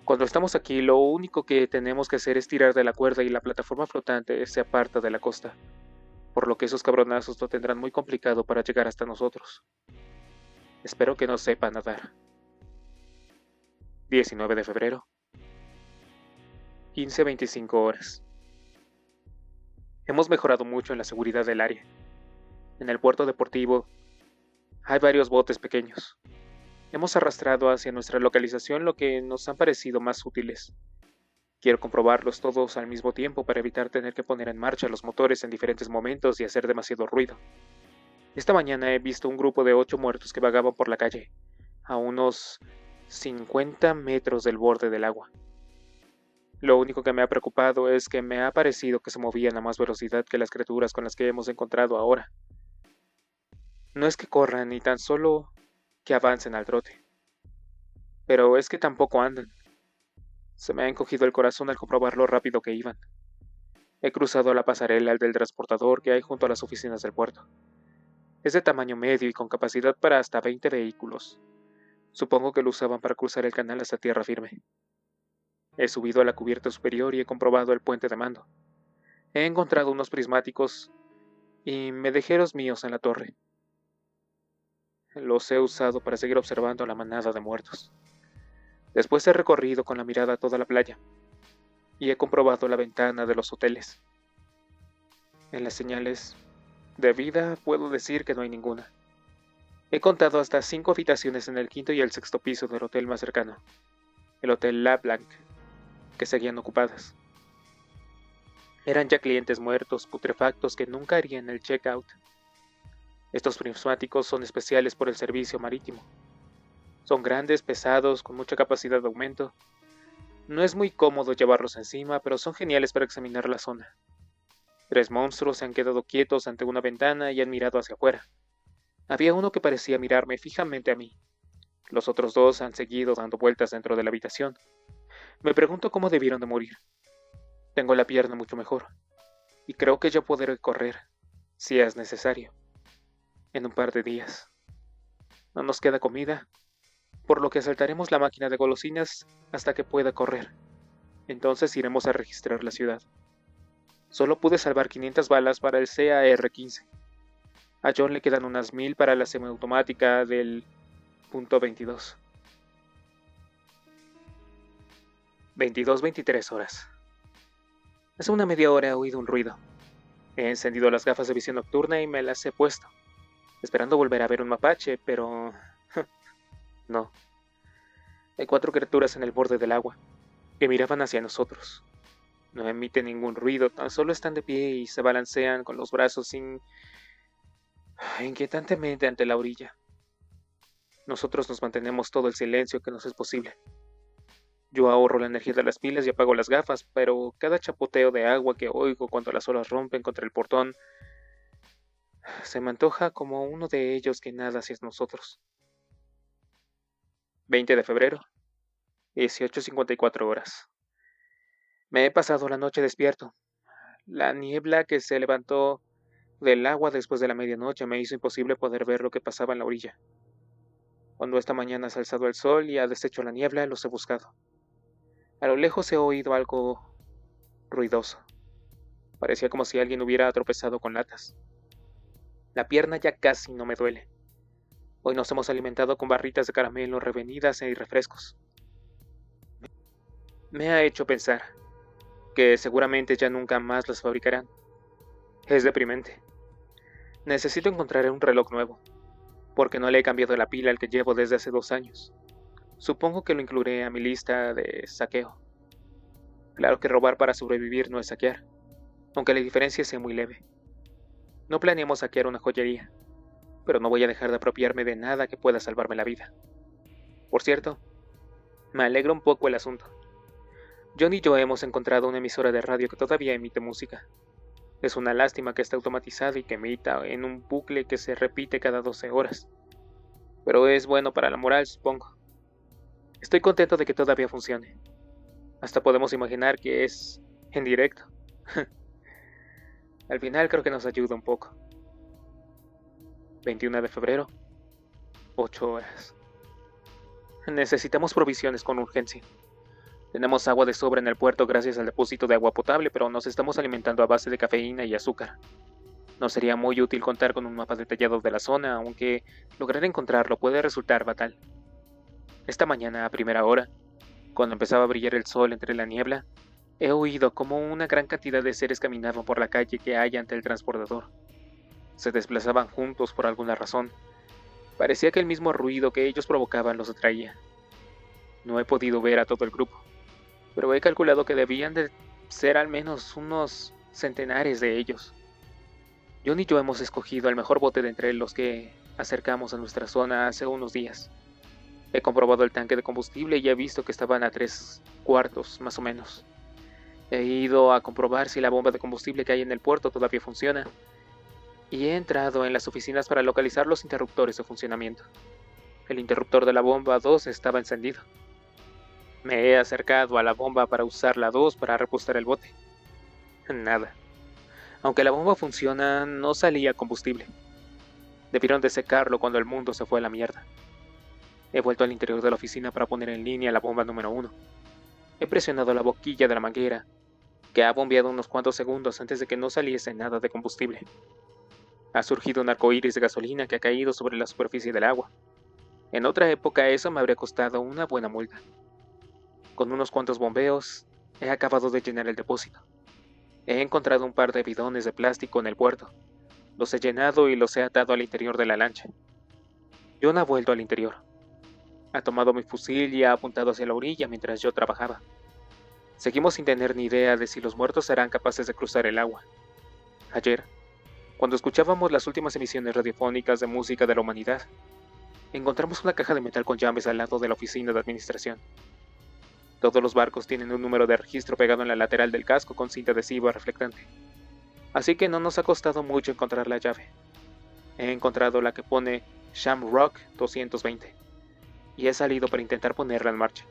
Cuando estamos aquí, lo único que tenemos que hacer es tirar de la cuerda y la plataforma flotante se aparta de la costa, por lo que esos cabronazos lo tendrán muy complicado para llegar hasta nosotros. Espero que no sepa nadar. 19 de febrero. 15:25 horas. Hemos mejorado mucho en la seguridad del área. En el puerto deportivo hay varios botes pequeños. Hemos arrastrado hacia nuestra localización lo que nos han parecido más útiles. Quiero comprobarlos todos al mismo tiempo para evitar tener que poner en marcha los motores en diferentes momentos y hacer demasiado ruido. Esta mañana he visto un grupo de 8 muertos que vagaban por la calle, a unos 50 metros del borde del agua. Lo único que me ha preocupado es que me ha parecido que se movían a más velocidad que las criaturas con las que hemos encontrado ahora. No es que corran ni tan solo que avancen al trote, pero es que tampoco andan. Se me ha encogido el corazón al comprobar lo rápido que iban. He cruzado la pasarela del transportador que hay junto a las oficinas del puerto. Es de tamaño medio y con capacidad para hasta 20 vehículos. Supongo que lo usaban para cruzar el canal hasta tierra firme. He subido a la cubierta superior y he comprobado el puente de mando. He encontrado unos prismáticos y medejeros míos en la torre. Los he usado para seguir observando la manada de muertos. Después he recorrido con la mirada toda la playa y he comprobado la ventana de los hoteles. En las señales de vida puedo decir que no hay ninguna. He contado hasta 5 habitaciones en el quinto y el sexto piso del hotel más cercano, el Hotel La Blanc, que seguían ocupadas. Eran ya clientes muertos, putrefactos que nunca harían el check-out. Estos prismáticos son especiales por el servicio marítimo. Son grandes, pesados, con mucha capacidad de aumento. No es muy cómodo llevarlos encima, pero son geniales para examinar la zona. 3 monstruos se han quedado quietos ante una ventana y han mirado hacia afuera. Había uno que parecía mirarme fijamente a mí. Los otros 2 han seguido dando vueltas dentro de la habitación. Me pregunto cómo debieron de morir. Tengo la pierna mucho mejor, y creo que ya podré correr, si es necesario, en un par de días. No nos queda comida, por lo que asaltaremos la máquina de golosinas hasta que pueda correr. Entonces iremos a registrar la ciudad. Solo pude salvar 500 balas para el CAR-15. A John le quedan unas 1000 para la semiautomática del .22. 22:23 horas. Hace una media hora he oído un ruido. He encendido las gafas de visión nocturna y me las he puesto, esperando volver a ver un mapache, pero... no. Hay 4 criaturas en el borde del agua, que miraban hacia nosotros. No emiten ningún ruido, tan solo están de pie y se balancean con los brazos inquietantemente ante la orilla. Nosotros nos mantenemos todo el silencio que nos es posible. Yo ahorro la energía de las pilas y apago las gafas, pero cada chapoteo de agua que oigo cuando las olas rompen contra el portón se me antoja como uno de ellos que nada hacia nosotros. 20 de febrero, 18:54 horas. Me he pasado la noche despierto. La niebla que se levantó del agua después de la medianoche me hizo imposible poder ver lo que pasaba en la orilla. Cuando esta mañana se ha alzado el sol y ha deshecho la niebla, los he buscado. A lo lejos he oído algo ruidoso. Parecía como si alguien hubiera tropezado con latas. La pierna ya casi no me duele. Hoy nos hemos alimentado con barritas de caramelo revenidas y refrescos. Me ha hecho pensar que seguramente ya nunca más las fabricarán. Es deprimente. Necesito encontrar un reloj nuevo, porque no le he cambiado la pila al que llevo desde hace 2 años. Supongo que lo incluiré a mi lista de saqueo. Claro que robar para sobrevivir no es saquear, aunque la diferencia sea muy leve. No planeamos saquear una joyería, pero no voy a dejar de apropiarme de nada que pueda salvarme la vida. Por cierto, me alegra un poco el asunto. John y yo hemos encontrado una emisora de radio que todavía emite música. Es una lástima que está automatizada y que emita en un bucle que se repite cada 12 horas. pero es bueno para la moral, supongo. Estoy contento de que todavía funcione. Hasta podemos imaginar que es en directo. Al final creo que nos ayuda un poco. 21 de febrero, 8 horas. Necesitamos provisiones con urgencia. Tenemos agua de sobra en el puerto gracias al depósito de agua potable, pero nos estamos alimentando a base de cafeína y azúcar. No sería muy útil contar con un mapa detallado de la zona, aunque lograr encontrarlo puede resultar fatal. Esta mañana, a primera hora, cuando empezaba a brillar el sol entre la niebla, he oído cómo una gran cantidad de seres caminaban por la calle que hay ante el transbordador. Se desplazaban juntos por alguna razón. Parecía que el mismo ruido que ellos provocaban los atraía. No he podido ver a todo el grupo, pero he calculado que debían de ser al menos unos centenares de ellos. John y yo hemos escogido el mejor bote de entre los que acercamos a nuestra zona hace unos días. He comprobado el tanque de combustible y he visto que estaban a 3/4, más o menos. He ido a comprobar si la bomba de combustible que hay en el puerto todavía funciona, y he entrado en las oficinas para localizar los interruptores de funcionamiento. El interruptor de la bomba 2 estaba encendido. Me he acercado a la bomba para usar la 2 para repostar el bote. Nada. Aunque la bomba funciona, no salía combustible. Debieron de secarlo cuando el mundo se fue a la mierda. He vuelto al interior de la oficina para poner en línea la bomba número 1. He presionado la boquilla de la manguera, que ha bombeado unos cuantos segundos antes de que no saliese nada de combustible. Ha surgido un arco iris de gasolina que ha caído sobre la superficie del agua. En otra época eso me habría costado una buena multa. Con unos cuantos bombeos, he acabado de llenar el depósito. He encontrado un par de bidones de plástico en el puerto. Los he llenado y los he atado al interior de la lancha. John ha vuelto al interior. Ha tomado mi fusil y ha apuntado hacia la orilla mientras yo trabajaba. Seguimos sin tener ni idea de si los muertos serán capaces de cruzar el agua. Ayer, cuando escuchábamos las últimas emisiones radiofónicas de música de la humanidad, encontramos una caja de metal con llaves al lado de la oficina de administración. Todos los barcos tienen un número de registro pegado en la lateral del casco con cinta adhesiva reflectante. Así que no nos ha costado mucho encontrar la llave. He encontrado la que pone Shamrock 220 y he salido para intentar ponerla en marcha.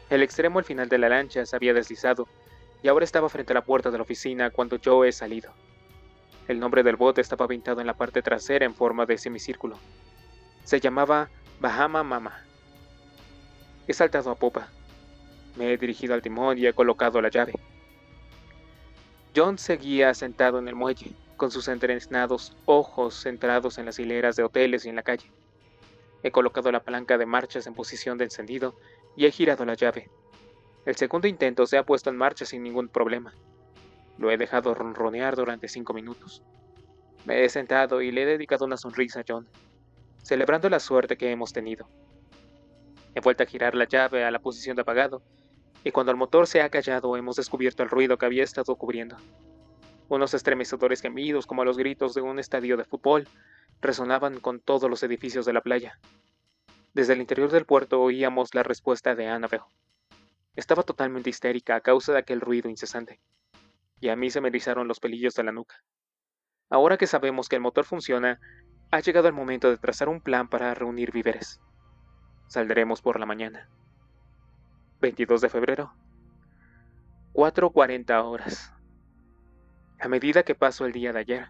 El extremo al final de la lancha se había deslizado y ahora estaba frente a la puerta de la oficina cuando yo he salido. El nombre del bote estaba pintado en la parte trasera en forma de semicírculo. Se llamaba Bahama Mama. He saltado a popa. Me he dirigido al timón y he colocado la llave. John seguía sentado en el muelle, con sus entrenados ojos centrados en las hileras de hoteles y en la calle. He colocado la palanca de marchas en posición de encendido y he girado la llave. El segundo intento se ha puesto en marcha sin ningún problema. Lo he dejado ronronear durante 5 minutos. Me he sentado y le he dedicado una sonrisa a John, celebrando la suerte que hemos tenido. He vuelto a girar la llave a la posición de apagado, y cuando el motor se ha callado hemos descubierto el ruido que había estado cubriendo. Unos estremecedores gemidos como los gritos de un estadio de fútbol resonaban con todos los edificios de la playa. Desde el interior del puerto oíamos la respuesta de Annabel. Estaba totalmente histérica a causa de aquel ruido incesante, y a mí se me erizaron los pelillos de la nuca. Ahora que sabemos que el motor funciona, ha llegado el momento de trazar un plan para reunir víveres. Saldremos por la mañana. 22 de febrero, 4:40 horas. A medida que pasó el día de ayer,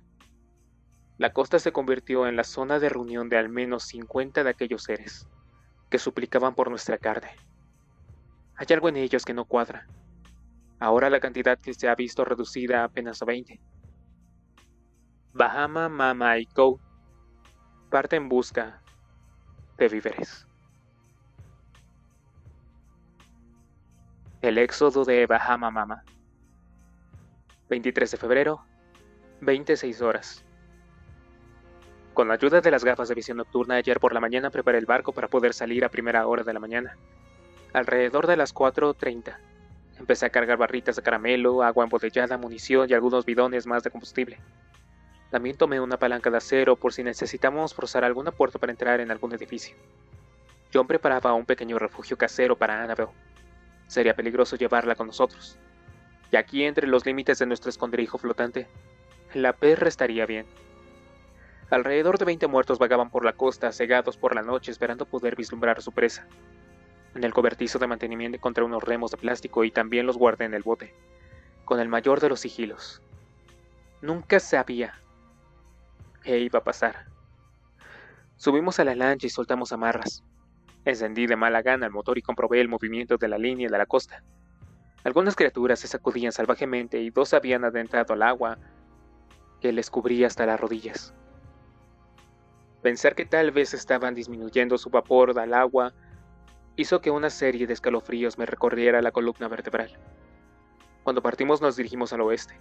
la costa se convirtió en la zona de reunión de al menos 50 de aquellos seres que suplicaban por nuestra carne. Hay algo en ellos que no cuadra. Ahora la cantidad que se ha visto reducida a apenas a 20. Bahama, Mama y Co. parte en busca de víveres. El éxodo de Bahama Mama. 23 de febrero, 26 horas. Con la ayuda de las gafas de visión nocturna, ayer por la mañana preparé el barco para poder salir a primera hora de la mañana. Alrededor de las 4:30, empecé a cargar barritas de caramelo, agua embotellada, munición y algunos bidones más de combustible. También tomé una palanca de acero por si necesitamos forzar alguna puerta para entrar en algún edificio. John preparaba un pequeño refugio casero para Annabel. Sería peligroso llevarla con nosotros. Y aquí, entre los límites de nuestro escondrijo flotante, la perra estaría bien. Alrededor de 20 muertos vagaban por la costa, cegados por la noche, esperando poder vislumbrar a su presa. En el cobertizo de mantenimiento encontré unos remos de plástico y también los guardé en el bote, con el mayor de los sigilos. Nunca sabía qué iba a pasar. Subimos a la lancha y soltamos amarras. Encendí de mala gana el motor y comprobé el movimiento de la línea de la costa. Algunas criaturas se sacudían salvajemente y 2 habían adentrado al agua que les cubría hasta las rodillas. Pensar que tal vez estaban disminuyendo su vapor al agua hizo que una serie de escalofríos me recorriera la columna vertebral. Cuando partimos nos dirigimos al oeste.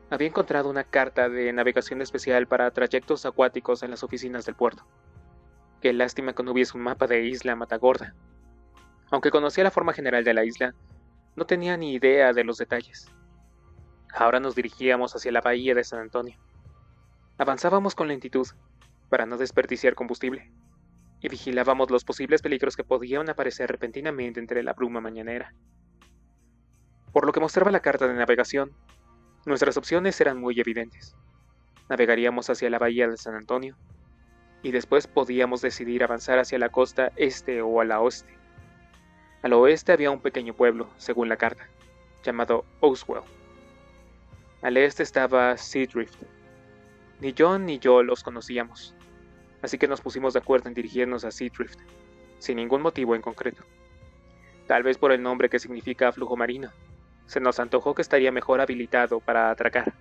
Había encontrado una carta de navegación especial para trayectos acuáticos en las oficinas del puerto. Qué lástima que no hubiese un mapa de Isla Matagorda. Aunque conocía la forma general de la isla, no tenía ni idea de los detalles. Ahora nos dirigíamos hacia la bahía de San Antonio. Avanzábamos con lentitud, para no desperdiciar combustible, y vigilábamos los posibles peligros que podían aparecer repentinamente entre la bruma mañanera. Por lo que mostraba la carta de navegación, nuestras opciones eran muy evidentes. Navegaríamos hacia la bahía de San Antonio, y después podíamos decidir avanzar hacia la costa este o a la oeste. Al oeste había un pequeño pueblo, según la carta, llamado Oswell. Al este estaba Seadrift. Ni John ni yo los conocíamos, así que nos pusimos de acuerdo en dirigirnos a Seadrift, sin ningún motivo en concreto. Tal vez por el nombre que significa flujo marino, se nos antojó que estaría mejor habilitado para atracar.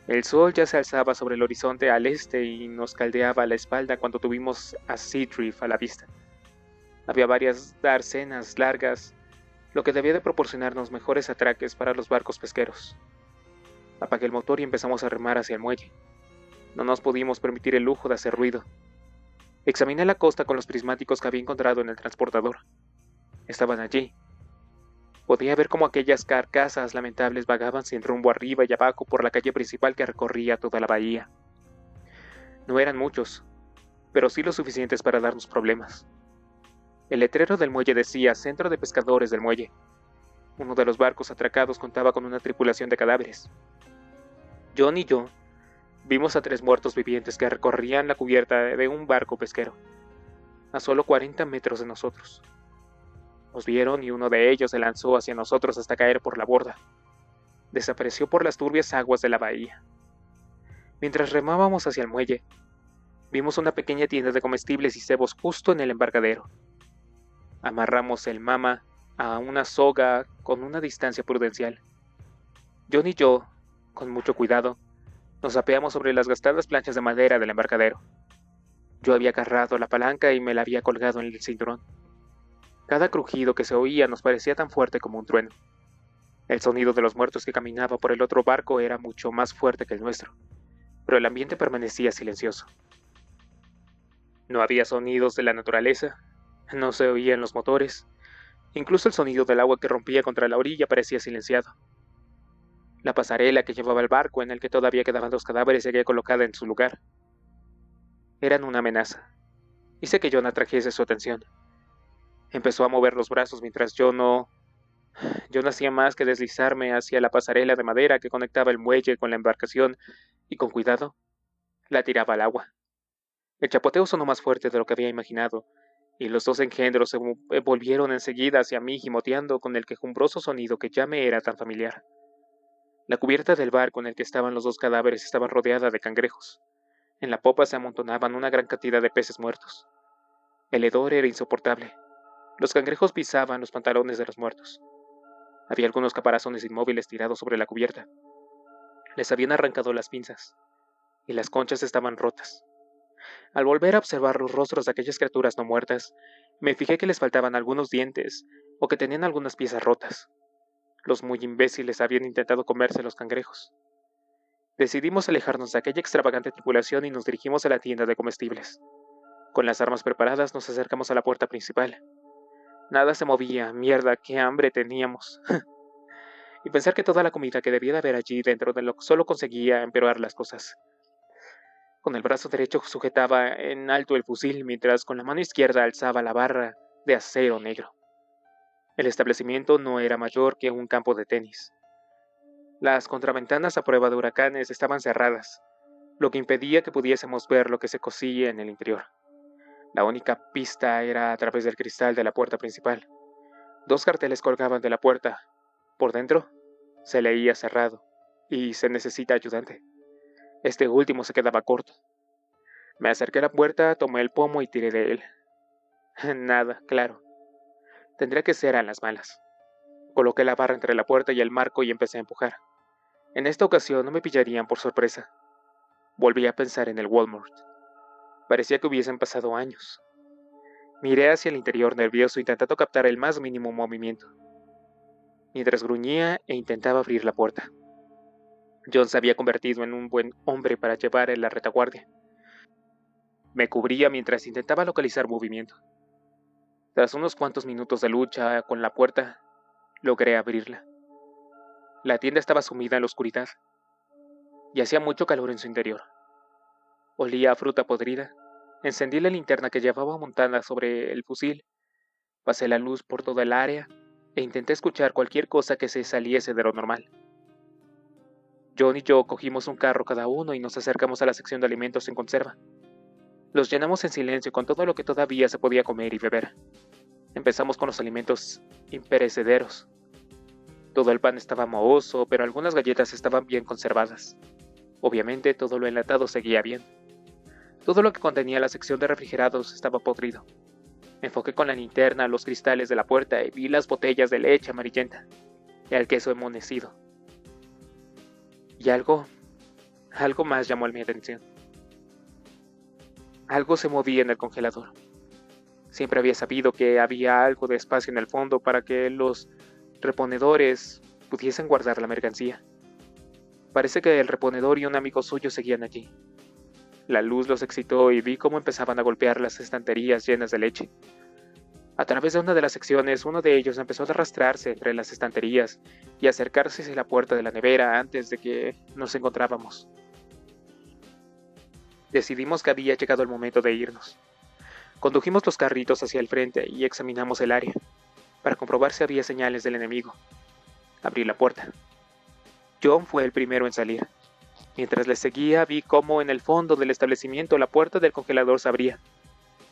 El sol ya se alzaba sobre el horizonte al este y nos caldeaba la espalda cuando tuvimos a Seadrift a la vista. Había varias dársenas largas, lo que debía de proporcionarnos mejores atraques para los barcos pesqueros. Apagué el motor y empezamos a remar hacia el muelle. No nos pudimos permitir el lujo de hacer ruido. Examiné la costa con los prismáticos que había encontrado en el transportador. Estaban allí. Podía ver cómo aquellas carcasas lamentables vagaban sin rumbo arriba y abajo por la calle principal que recorría toda la bahía. No eran muchos, pero sí lo suficientes para darnos problemas. El letrero del muelle decía Centro de Pescadores del Muelle. Uno de los barcos atracados contaba con una tripulación de cadáveres. John y yo vimos a 3 muertos vivientes que recorrían la cubierta de un barco pesquero, a solo 40 metros de nosotros. Nos vieron y uno de ellos se lanzó hacia nosotros hasta caer por la borda. Desapareció por las turbias aguas de la bahía. Mientras remábamos hacia el muelle, vimos una pequeña tienda de comestibles y cebos justo en el embarcadero. Amarramos el mama a una soga con una distancia prudencial. John y yo, con mucho cuidado, nos apeamos sobre las gastadas planchas de madera del embarcadero. Yo había agarrado la palanca y me la había colgado en el cinturón. Cada crujido que se oía nos parecía tan fuerte como un trueno. El sonido de los muertos que caminaba por el otro barco era mucho más fuerte que el nuestro, pero el ambiente permanecía silencioso. No había sonidos de la naturaleza, no se oían los motores, incluso el sonido del agua que rompía contra la orilla parecía silenciado. La pasarela que llevaba al barco en el que todavía quedaban 2 cadáveres seguía colocada en su lugar. Eran una amenaza. Hice que John atrajese su atención. Empezó a mover los brazos mientras yo no hacía más que deslizarme hacia la pasarela de madera que conectaba el muelle con la embarcación y con cuidado la tiraba al agua. El chapoteo sonó más fuerte de lo que había imaginado, y los 2 engendros se volvieron enseguida hacia mí gimoteando con el quejumbroso sonido que ya me era tan familiar. La cubierta del barco en el que estaban los 2 cadáveres estaba rodeada de cangrejos. En la popa se amontonaban una gran cantidad de peces muertos. El hedor era insoportable. Los cangrejos pisaban los pantalones de los muertos. Había algunos caparazones inmóviles tirados sobre la cubierta. Les habían arrancado las pinzas, y las conchas estaban rotas. Al volver a observar los rostros de aquellas criaturas no muertas, me fijé que les faltaban algunos dientes, o que tenían algunas piezas rotas. Los muy imbéciles habían intentado comerse los cangrejos. Decidimos alejarnos de aquella extravagante tripulación y nos dirigimos a la tienda de comestibles. Con las armas preparadas nos acercamos a la puerta principal. Nada se movía, mierda, qué hambre teníamos. Y pensar que toda la comida que debía de haber allí dentro de lo solo conseguía empeorar las cosas. Con el brazo derecho sujetaba en alto el fusil, mientras con la mano izquierda alzaba la barra de acero negro. El establecimiento no era mayor que un campo de tenis. Las contraventanas a prueba de huracanes estaban cerradas, lo que impedía que pudiésemos ver lo que se cosía en el interior. La única pista era a través del cristal de la puerta principal. 2 carteles colgaban de la puerta. Por dentro, se leía cerrado, y se necesita ayudante. Este último se quedaba corto. Me acerqué a la puerta, tomé el pomo y tiré de él. Nada, claro. Tendría que ser a las malas. Coloqué la barra entre la puerta y el marco y empecé a empujar. En esta ocasión no me pillarían por sorpresa. Volví a pensar en el Walmart. Parecía que hubiesen pasado años. Miré hacia el interior nervioso intentando captar el más mínimo movimiento, mientras gruñía e intentaba abrir la puerta. John se había convertido en un buen hombre para llevar en la retaguardia. Me cubría mientras intentaba localizar movimiento. Tras unos cuantos minutos de lucha con la puerta, logré abrirla. La tienda estaba sumida en la oscuridad, y hacía mucho calor en su interior. Olía a fruta podrida. Encendí la linterna que llevaba montada sobre el fusil, pasé la luz por toda el área e intenté escuchar cualquier cosa que se saliese de lo normal. John y yo cogimos un carro cada uno y nos acercamos a la sección de alimentos en conserva. Los llenamos en silencio con todo lo que todavía se podía comer y beber. Empezamos con los alimentos imperecederos. Todo el pan estaba mohoso, pero algunas galletas estaban bien conservadas. Obviamente todo lo enlatado seguía bien. Todo lo que contenía la sección de refrigerados estaba podrido. Enfoqué con la linterna los cristales de la puerta y vi las botellas de leche amarillenta y el queso enmonecido. Y algo más llamó mi atención. Algo se movía en el congelador. Siempre había sabido que había algo de espacio en el fondo para que los reponedores pudiesen guardar la mercancía. Parece que el reponedor y un amigo suyo seguían allí. La luz los excitó y vi cómo empezaban a golpear las estanterías llenas de leche. A través de una de las secciones, uno de ellos empezó a arrastrarse entre las estanterías y acercarse hacia la puerta de la nevera antes de que nos encontrábamos. Decidimos que había llegado el momento de irnos. Condujimos los carritos hacia el frente y examinamos el área, para comprobar si había señales del enemigo. Abrí la puerta. John fue el primero en salir. Mientras le seguía, vi cómo en el fondo del establecimiento la puerta del congelador se abría,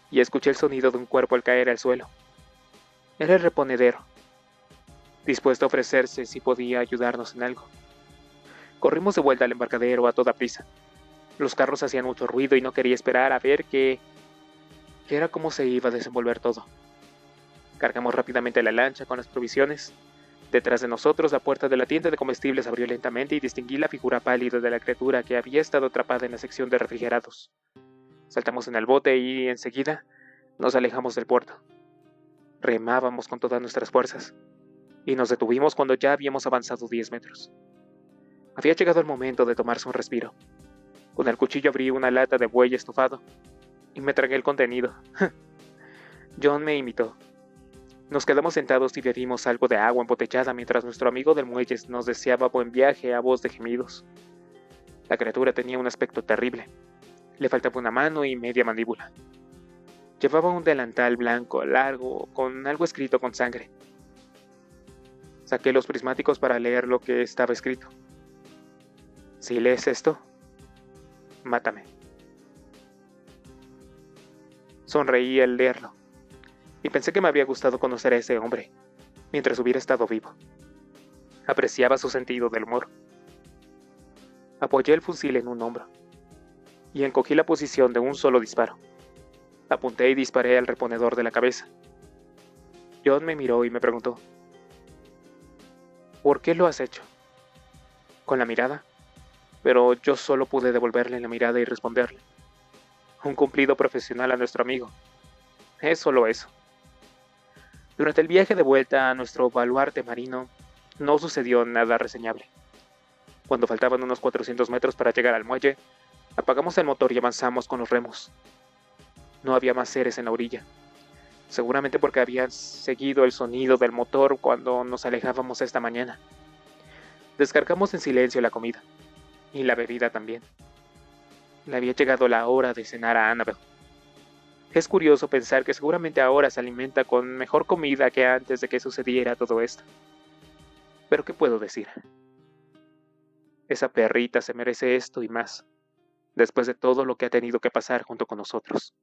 y escuché el sonido de un cuerpo al caer al suelo. Era el reponedero, dispuesto a ofrecerse si podía ayudarnos en algo. Corrimos de vuelta al embarcadero a toda prisa. Los carros hacían mucho ruido y no quería esperar a ver qué era cómo se iba a desenvolver todo. Cargamos rápidamente la lancha con las provisiones. Detrás de nosotros, la puerta de la tienda de comestibles abrió lentamente y distinguí la figura pálida de la criatura que había estado atrapada en la sección de refrigerados. Saltamos en el bote y, enseguida, nos alejamos del puerto. Remábamos con todas nuestras fuerzas, y nos detuvimos cuando ya habíamos avanzado 10 metros. Había llegado el momento de tomarse un respiro. Con el cuchillo abrí una lata de buey estofado, y me tragué el contenido. John me imitó. Nos quedamos sentados y bebimos algo de agua embotellada mientras nuestro amigo del muelle nos deseaba buen viaje a voz de gemidos. La criatura tenía un aspecto terrible. Le faltaba una mano y media mandíbula. Llevaba un delantal blanco, largo, con algo escrito con sangre. Saqué los prismáticos para leer lo que estaba escrito. Si lees esto, mátame. Sonreí al leerlo, y pensé que me había gustado conocer a ese hombre, mientras hubiera estado vivo. Apreciaba su sentido del humor. Apoyé el fusil en un hombro, y encogí la posición de un solo disparo. Apunté y disparé al reponedor de la cabeza. John me miró y me preguntó: ¿por qué lo has hecho? Con la mirada, pero yo solo pude devolverle la mirada y responderle: un cumplido profesional a nuestro amigo. Es solo eso. Durante el viaje de vuelta a nuestro baluarte marino, no sucedió nada reseñable. Cuando faltaban unos 400 metros para llegar al muelle, apagamos el motor y avanzamos con los remos. No había más seres en la orilla, seguramente porque habían seguido el sonido del motor cuando nos alejábamos esta mañana. Descargamos en silencio la comida, y la bebida también. Le había llegado la hora de cenar a Annabel. Es curioso pensar que seguramente ahora se alimenta con mejor comida que antes de que sucediera todo esto. Pero ¿qué puedo decir? Esa perrita se merece esto y más. después de todo lo que ha tenido que pasar junto con nosotros.